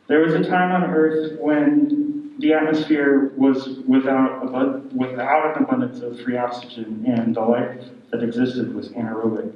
There was a time on Earth when the atmosphere was without an abundance of free oxygen, and the life that existed was anaerobic.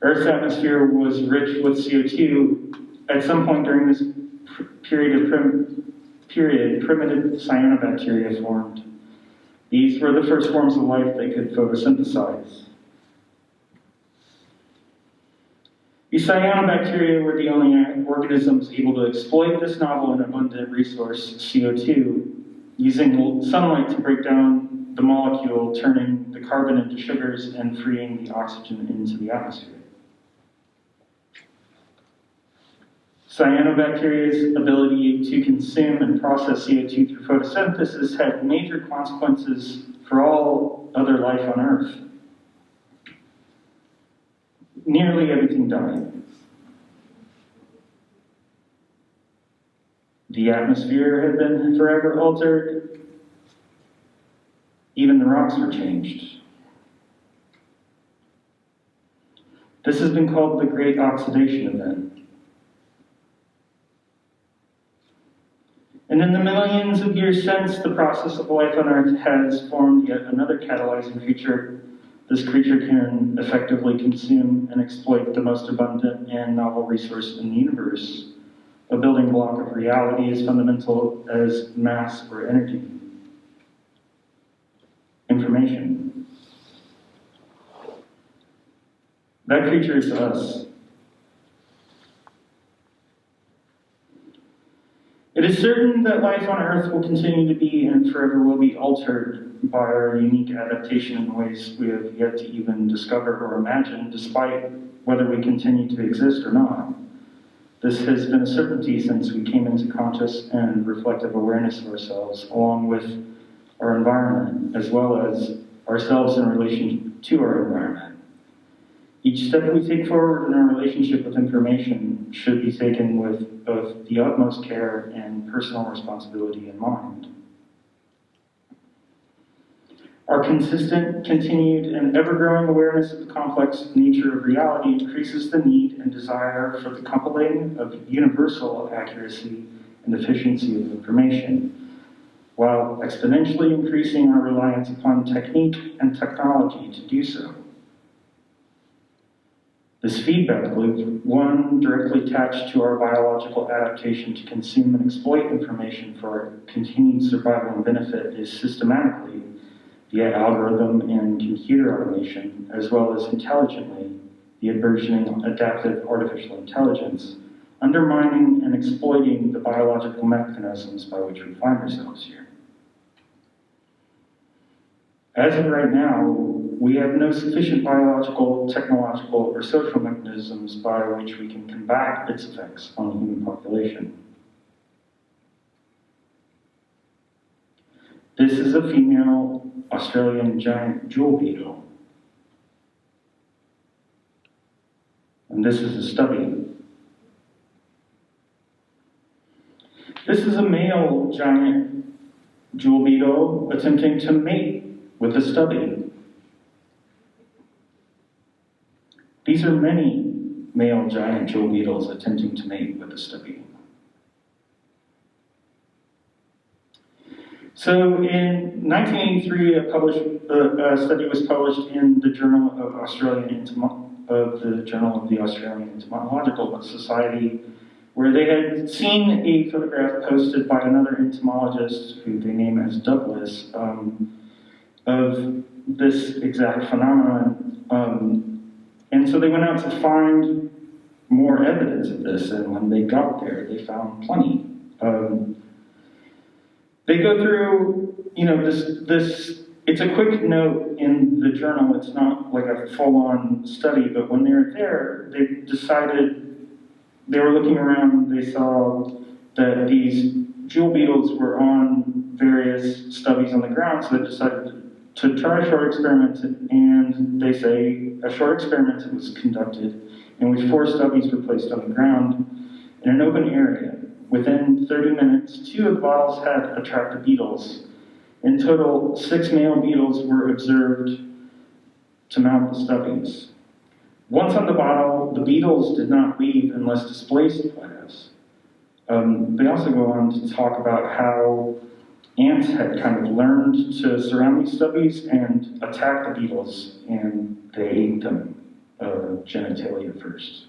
Earth's atmosphere was rich with CO2. At some point during this period, primitive cyanobacteria formed. These were the first forms of life that could photosynthesize. These cyanobacteria were the only organisms able to exploit this novel and abundant resource, CO2, using sunlight to break down the molecule, turning the carbon into sugars and freeing the oxygen into the atmosphere. Cyanobacteria's ability to consume and process CO2 through photosynthesis had major consequences for all other life on Earth. Nearly everything died. The atmosphere had been forever altered. Even the rocks were changed. This has been called the Great Oxidation Event. And in the millions of years since, the process of life on Earth has formed yet another catalyzing feature. This creature can effectively consume and exploit the most abundant and novel resource in the universe, a building block of reality as fundamental as mass or energy. Information. That creature is us. It is certain that life on Earth will continue to be and forever will be altered by our unique adaptation in ways we have yet to even discover or imagine, despite whether we continue to exist or not. This has been a certainty since we came into conscious and reflective awareness of ourselves, along with our environment, as well as ourselves in relation to our environment. Each step we take forward in our relationship with information should be taken with both the utmost care and personal responsibility in mind. Our consistent, continued, and ever-growing awareness of the complex nature of reality increases the need and desire for the coupling of universal accuracy and efficiency of information, while exponentially increasing our reliance upon technique and technology to do so. This feedback loop, one directly attached to our biological adaptation to consume and exploit information for our continued survival and benefit, is systematically, via algorithm and computer automation, as well as intelligently, via burgeoning adaptive artificial intelligence, undermining and exploiting the biological mechanisms by which we find ourselves here. As of right now, we have no sufficient biological, technological, or social mechanisms by which we can combat its effects on the human population. This is a female Australian giant jewel beetle. And this is a stubby. This is a male giant jewel beetle attempting to mate with a stubby. These are many male giant jewel beetles attempting to mate with a stubby. So in 1983, a study was published in the Journal of the Australian Entomological Society, where they had seen a photograph posted by another entomologist, who they name as Douglas, of this exact phenomenon. And so they went out to find more evidence of this, and when they got there, they found plenty. They go through, this, it's a quick note in the journal, it's not like a full-on study, but when they were there, they decided, they were looking around, they saw that these jewel beetles were on various stubbies on the ground, so they decided to try a short experiment, and they say a short experiment was conducted in which 4 stubbies were placed on the ground in an open area. Within 30 minutes, 2 of the bottles had attracted beetles. In total, 6 male beetles were observed to mount the stubbies. Once on the bottle, the beetles did not leave unless displaced by us. They also go on to talk about how ants had kind of learned to surround these stubbies and attack the beetles, and they ate them genitalia first.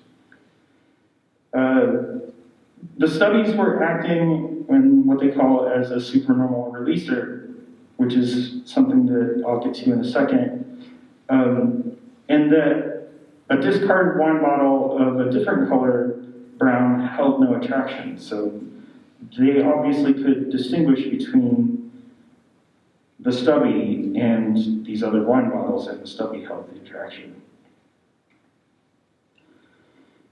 The stubbies were acting in what they call as a supernormal releaser, which is something that I'll get to in a second, and that a discarded wine bottle of a different color, brown, held no attraction. So they obviously could distinguish between the stubby and these other wine bottles, and the stubby held the attraction.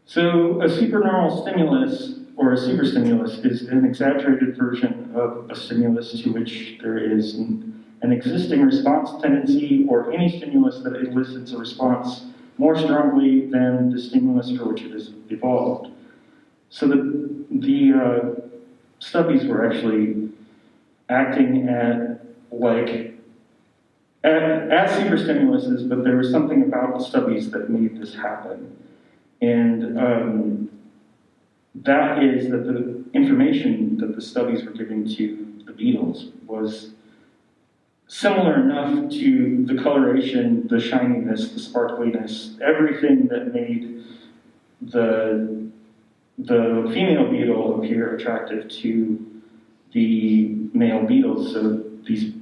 So a supernormal stimulus, or a superstimulus, is an exaggerated version of a stimulus to which there is an existing response tendency, or any stimulus that elicits a response more strongly than the stimulus for which it is evolved. So the stubbies were actually acting as superstimuluses, but there was something about the stubbies that made this happen. And that is that the information that the stubbies were giving to the beetles was similar enough to the coloration, the shininess, the sparkliness, everything that made the female beetle appear attractive to the male beetles. So these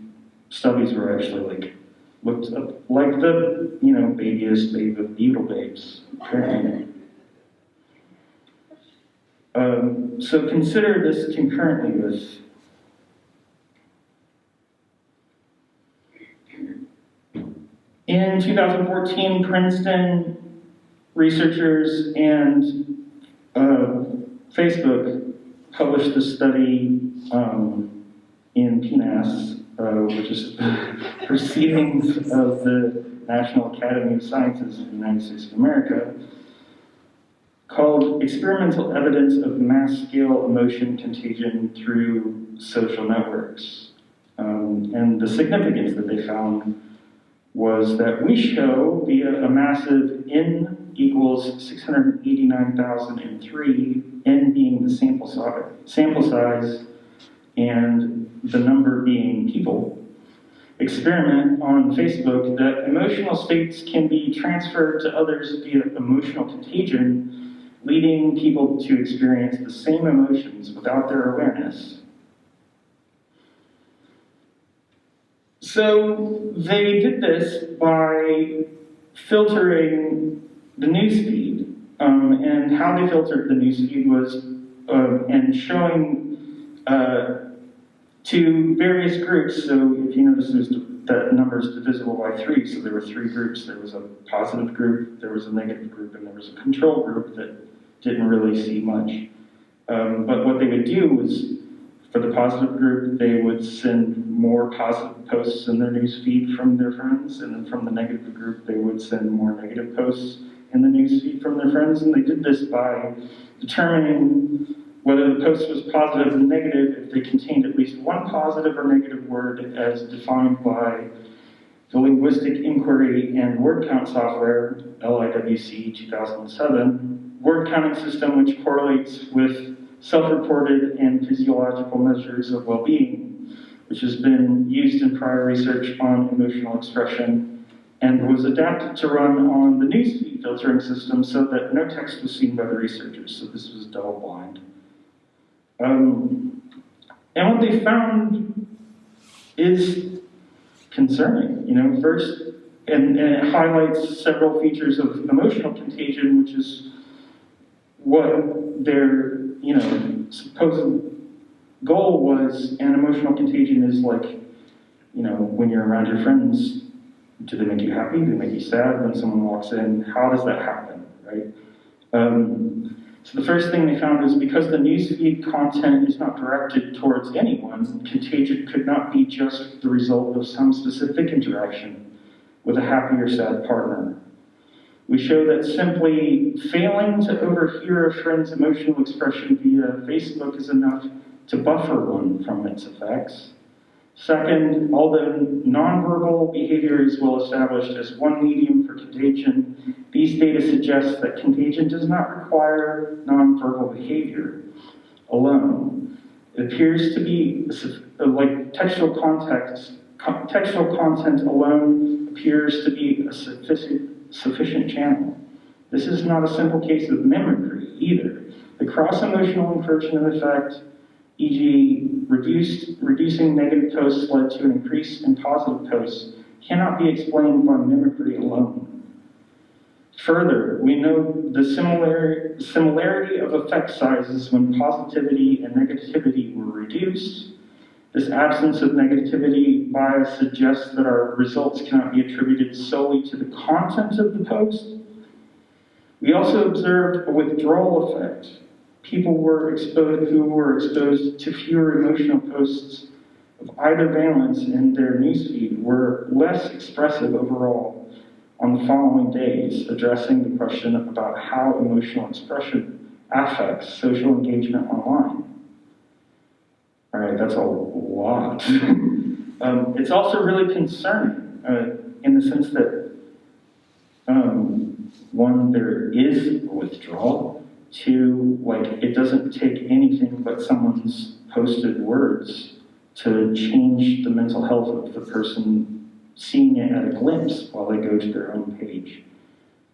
stubbies were actually looked like the babiest babe of beetle babes. So consider this concurrently with in 2014, Princeton researchers and Facebook published a study in PNAS, which is Proceedings of the National Academy of Sciences of the United States of America, called Experimental Evidence of Mass-Scale Emotion Contagion Through Social Networks. And the significance that they found was that we show via a massive N equals 689,003, N being the sample size, and the number being people, experiment on Facebook that emotional states can be transferred to others via emotional contagion, leading people to experience the same emotions without their awareness. So they did this by filtering the newsfeed, and how they filtered the newsfeed was and showing to various groups. So if you notice, that number is divisible by 3. So there were 3 groups. There was a positive group, there was a negative group, and there was a control group that didn't really see much. But what they would do was, for the positive group, they would send more positive posts in their newsfeed from their friends, and then from the negative group, they would send more negative posts in the newsfeed from their friends. And they did this by determining whether the post was positive or negative if they contained at least one positive or negative word, as defined by the Linguistic Inquiry and Word Count Software, LIWC 2007, word counting system which correlates with self-reported and physiological measures of well-being, which has been used in prior research on emotional expression and was adapted to run on the newsfeed filtering system so that no text was seen by the researchers. So this was double-blind. And what they found is concerning. First, and it highlights several features of emotional contagion, which is what their supposed goal was. And emotional contagion is when you're around your friends, do they make you happy? Do they make you sad? When someone walks in, how does that happen, right? So the first thing they found is because the newsfeed content is not directed towards anyone, contagion could not be just the result of some specific interaction with a happy or sad partner. We show that simply failing to overhear a friend's emotional expression via Facebook is enough to buffer one from its effects. Second, although nonverbal behavior is well established as one medium for contagion, these data suggest that contagion does not require nonverbal behavior. alone. It appears to be like textual content alone appears to be a sufficient channel. This is not a simple case of mimicry either. The cross-emotional encouragement effect, e.g. reducing negative posts led to an increase in positive posts, cannot be explained by mimicry alone. Further, we know the similarity of effect sizes when positivity and negativity were reduced. This absence of negativity bias suggests that our results cannot be attributed solely to the content of the post. We also observed a withdrawal effect. People who were exposed to fewer emotional posts of either valence in their newsfeed were less expressive overall on the following days, addressing the question about how emotional expression affects social engagement online. All right, that's a lot. It's also really concerning in the sense that, one, there is a withdrawal. Two, it doesn't take anything but someone's posted words to change the mental health of the person seeing it at a glimpse while they go to their own page.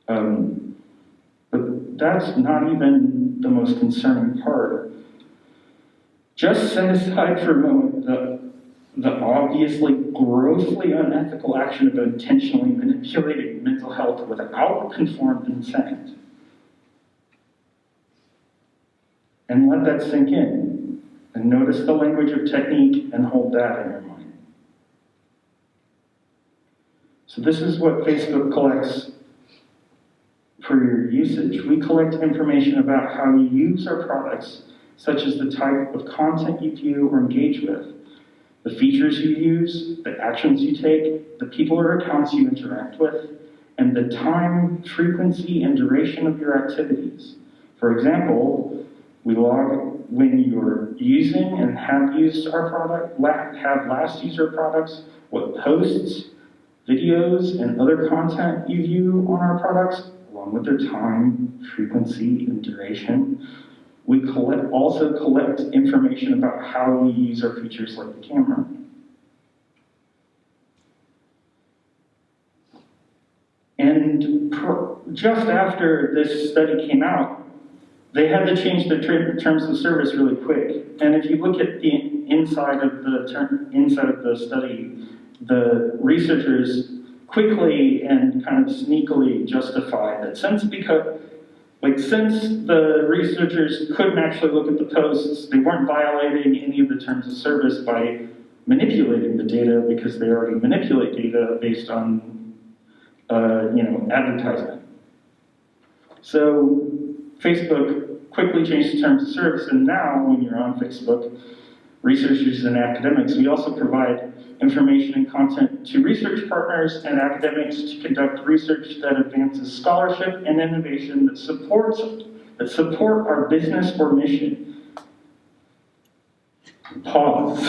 But that's not even the most concerning part. Just set aside for a moment the obviously grossly unethical action of intentionally manipulating mental health without conformed consent. And let that sink in. And notice the language of technique and hold that in your mind. So this is what Facebook collects for your usage. We collect information about how you use our products, such as the type of content you view or engage with, the features you use, the actions you take, the people or accounts you interact with, and the time, frequency, and duration of your activities. For example, we log when you're using and have used our product, have last used our products, what posts, videos, and other content you view on our products, along with their time, frequency, and duration. We also collect information about how we use our features like the camera. And just after this study came out, they had to change their terms of service really quick. And if you look at the inside of the study, the researchers quickly and kind of sneakily justified that since the researchers couldn't actually look at the posts, they weren't violating any of the terms of service by manipulating the data because they already manipulate data based on advertisement. So Facebook quickly changed the terms of service, and now when you're on Facebook, researchers and academics, we also provide information and content to research partners and academics to conduct research that advances scholarship and innovation that support our business or mission. Pause.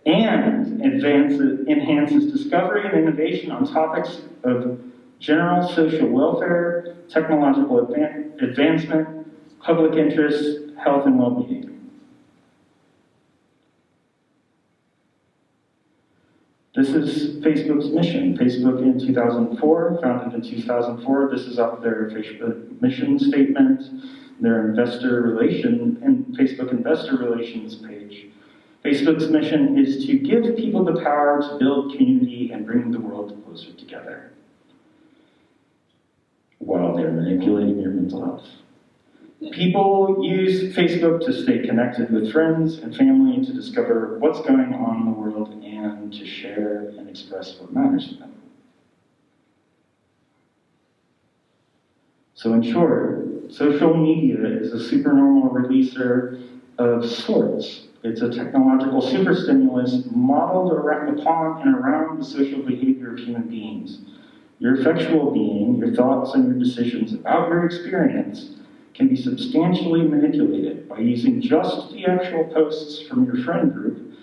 And enhances discovery and innovation on topics of general social welfare, technological advancement, public interest, health, and well-being. This is Facebook's mission. Facebook in 2004, founded in 2004. This is off their Facebook mission statement, their Facebook investor relations page. Facebook's mission is to give people the power to build community and bring the world closer together while they're manipulating your mental health. People use Facebook to stay connected with friends and family, to discover what's going on in the world, and to share and express what matters to them. So in short, social media is a supernormal releaser of sorts. It's a technological superstimulus modeled upon and around the social behavior of human beings. Your effectual being, your thoughts and your decisions about your experience can be substantially manipulated by using just the actual posts from your friend group,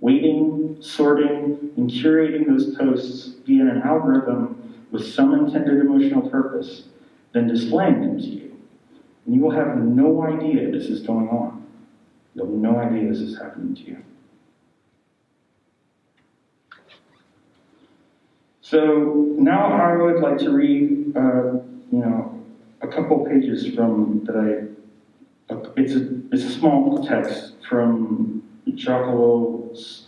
weighting, sorting, and curating those posts via an algorithm with some intended emotional purpose, then displaying them to you. And you will have no idea this is going on. You'll have no idea this is happening to you. So now I would like to read, a couple pages from it's a small text from Jacques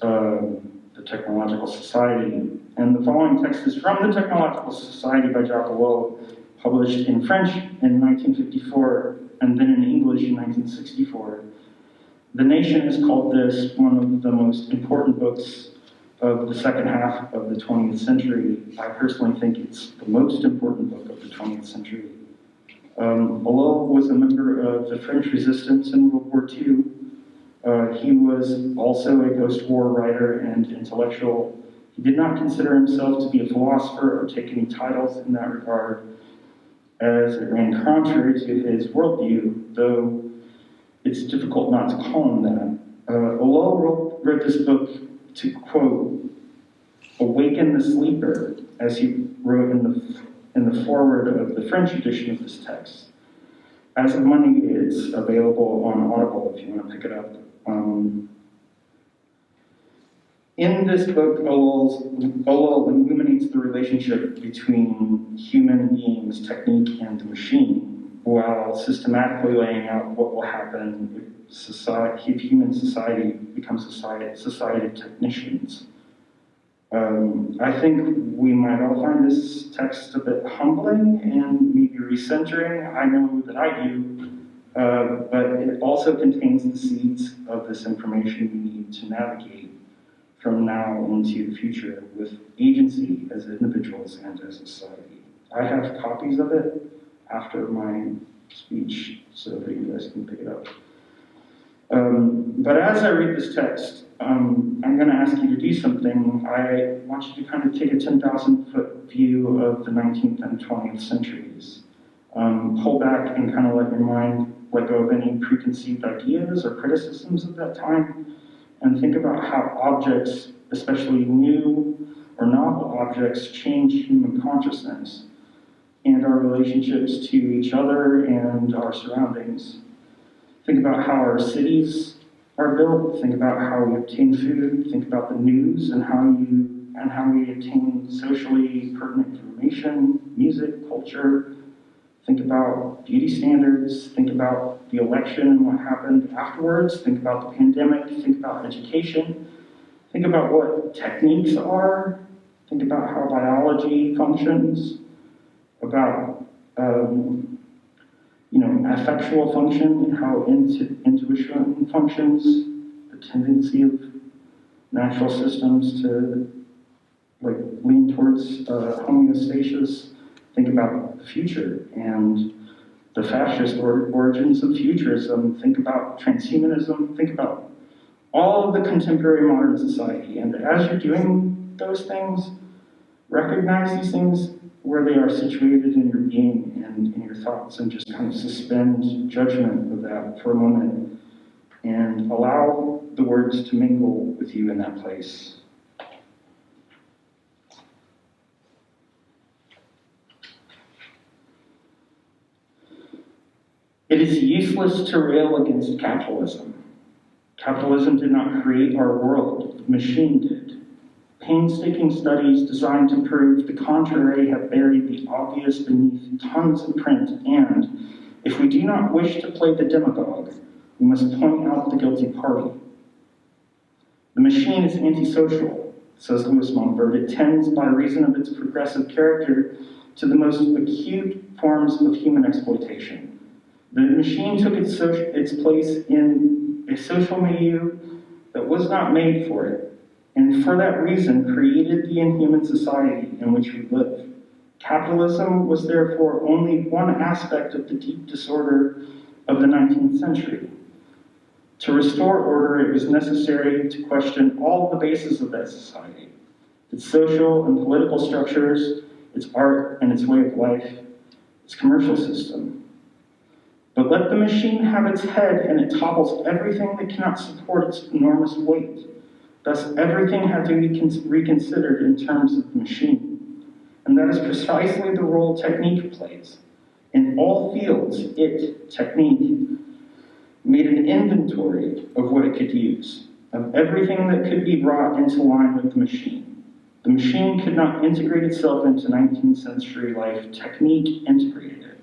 the Technological Society. And the following text is from the Technological Society by Jacques Ellul, published in French in 1954 and then in English in 1964. The Nation has called this one of the most important books of the second half of the 20th century. I personally think it's the most important book of the 20th century. Ellul was a member of the French resistance in World War II. He was also a post-war writer and intellectual. He did not consider himself to be a philosopher or take any titles in that regard, as it ran contrary to his worldview, though it's difficult not to call him that. Ellul wrote this book to, quote, awaken the sleeper, as he wrote in the foreword of the French edition of this text. As of Monday, it's available on Audible if you want to pick it up. In this book, Ellul illuminates the relationship between human beings, technique, and the machine, while systematically laying out what will happen if human society becomes a society of technicians. I think we might all find this text a bit humbling and maybe recentering. I know that I do, but it also contains the seeds of this information we need to navigate from now into the future with agency as individuals and as a society. I have copies of it after my speech so that you guys can pick it up. But as I read this text, I'm going to ask you to do something. I want you to kind of take a 10,000-foot view of the 19th and 20th centuries. Pull back and kind of let your mind let go of any preconceived ideas or criticisms of that time, and think about how objects, especially new or novel objects, change human consciousness and our relationships to each other and our surroundings. Think about how our cities are built. Think about how we obtain food. Think about the news and how we obtain socially pertinent information, music, culture. Think about beauty standards. Think about the election and what happened afterwards. Think about the pandemic. Think about education. Think about what techniques are. Think about how biology functions. About affectual function and how intuition functions, the tendency of natural systems to lean towards homeostasis. Think about the future and the fascist origins of futurism. Think about transhumanism. Think about all of the contemporary modern society. And as you're doing those things, recognize these things where they are situated in your being and in your thoughts, and just kind of suspend judgment of that for a moment and allow the words to mingle with you in that place. It is useless to rail against capitalism. Capitalism did not create our world, the machine did. Painstaking studies designed to prove the contrary have buried the obvious beneath tons of print, and if we do not wish to play the demagogue, we must point out the guilty party. The machine is antisocial, says Louis Mumford. It tends, by reason of its progressive character, to the most acute forms of human exploitation. The machine took its place in a social milieu that was not made for it, and for that reason created the inhuman society in which we live. Capitalism was therefore only one aspect of the deep disorder of the 19th century. To restore order, it was necessary to question all the bases of that society, its social and political structures, its art and its way of life, its commercial system. But let the machine have its head, and it topples everything that cannot support its enormous weight. Thus, everything had to be reconsidered in terms of the machine. And that is precisely the role technique plays. In all fields, technique, made an inventory of what it could use, of everything that could be brought into line with the machine. The machine could not integrate itself into 19th century life. Technique integrated it.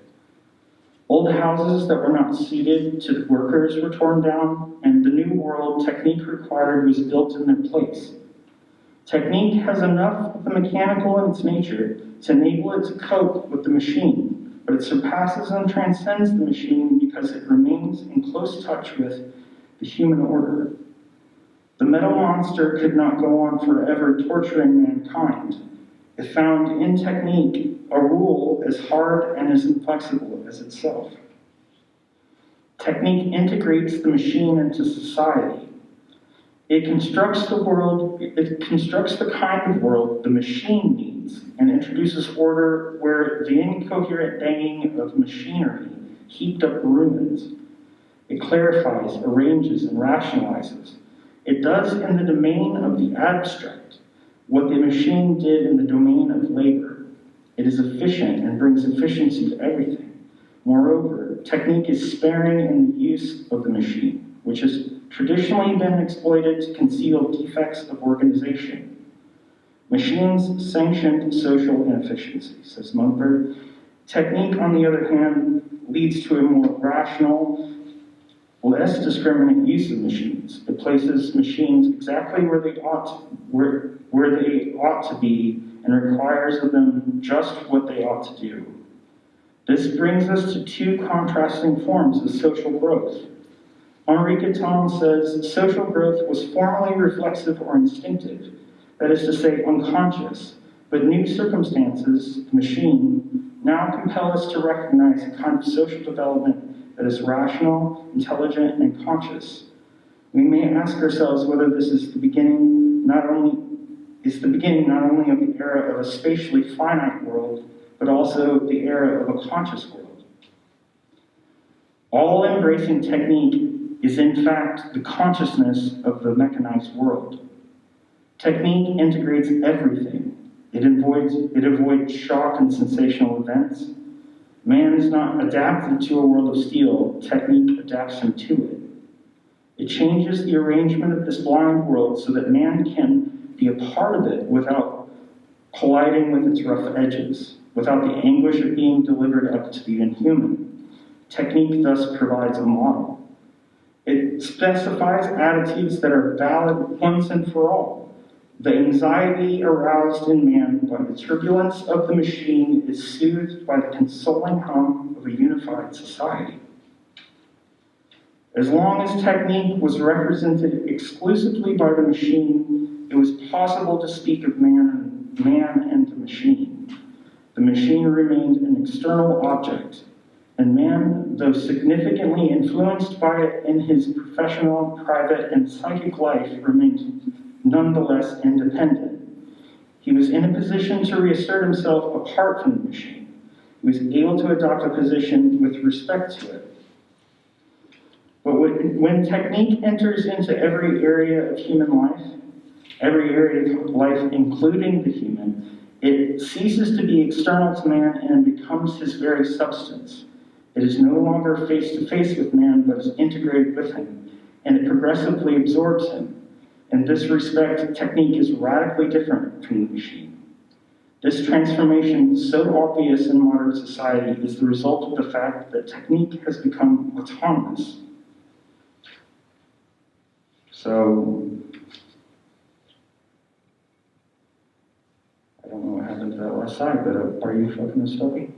Old houses that were not suited to the workers were torn down, and the new world technique required was built in their place. Technique has enough of the mechanical in its nature to enable it to cope with the machine, but it surpasses and transcends the machine because it remains in close touch with the human order. The metal monster could not go on forever torturing mankind. It found in technique a rule as hard and as inflexible as itself. Technique integrates the machine into society. It constructs the kind of world the machine needs and introduces order where the incoherent banging of machinery heaped up ruins. It clarifies, arranges, and rationalizes. It does in the domain of the abstract what the machine did in the domain of labor. It is efficient and brings efficiency to everything. Moreover, technique is sparing in the use of the machine, which has traditionally been exploited to conceal defects of organization. Machines sanctioned social inefficiency, says Mumford. Technique, on the other hand, leads to a more rational, less discriminate use of machines. It places machines exactly where they ought to be and requires of them just what they ought to do. This brings us to two contrasting forms of social growth. Henri Guiton says social growth was formerly reflexive or instinctive, that is to say, unconscious, but new circumstances, the machine, now compel us to recognize a kind of social development that is rational, intelligent, and conscious. We may ask ourselves whether this is the beginning not only of the era of a spatially finite world, but also the era of a conscious world. All-embracing technique is in fact the consciousness of the mechanized world. Technique integrates everything. It avoids shock and sensational events. Man is not adapted to a world of steel. Technique adapts him to it. It changes the arrangement of this blind world so that man can be a part of it without colliding with its rough edges, without the anguish of being delivered up to the inhuman. Technique thus provides a model. It specifies attitudes that are valid once and for all. The anxiety aroused in man by the turbulence of the machine is soothed by the consoling hum of a unified society. As long as technique was represented exclusively by the machine, it was possible to speak of man and the machine. The machine remained an external object, and man, though significantly influenced by it in his professional, private, and psychic life, remained nonetheless independent. He was in a position to reassert himself apart from the machine. He was able to adopt a position with respect to it. But when technique enters into every area of human life, every area of life including the human, it ceases to be external to man and becomes his very substance. It is no longer face-to-face with man, but is integrated with him, and it progressively absorbs him. In this respect, technique is radically different from the machine. This transformation, so obvious in modern society, is the result of the fact that technique has become autonomous. So, I don't know what happened to that last slide, but are you fucking study?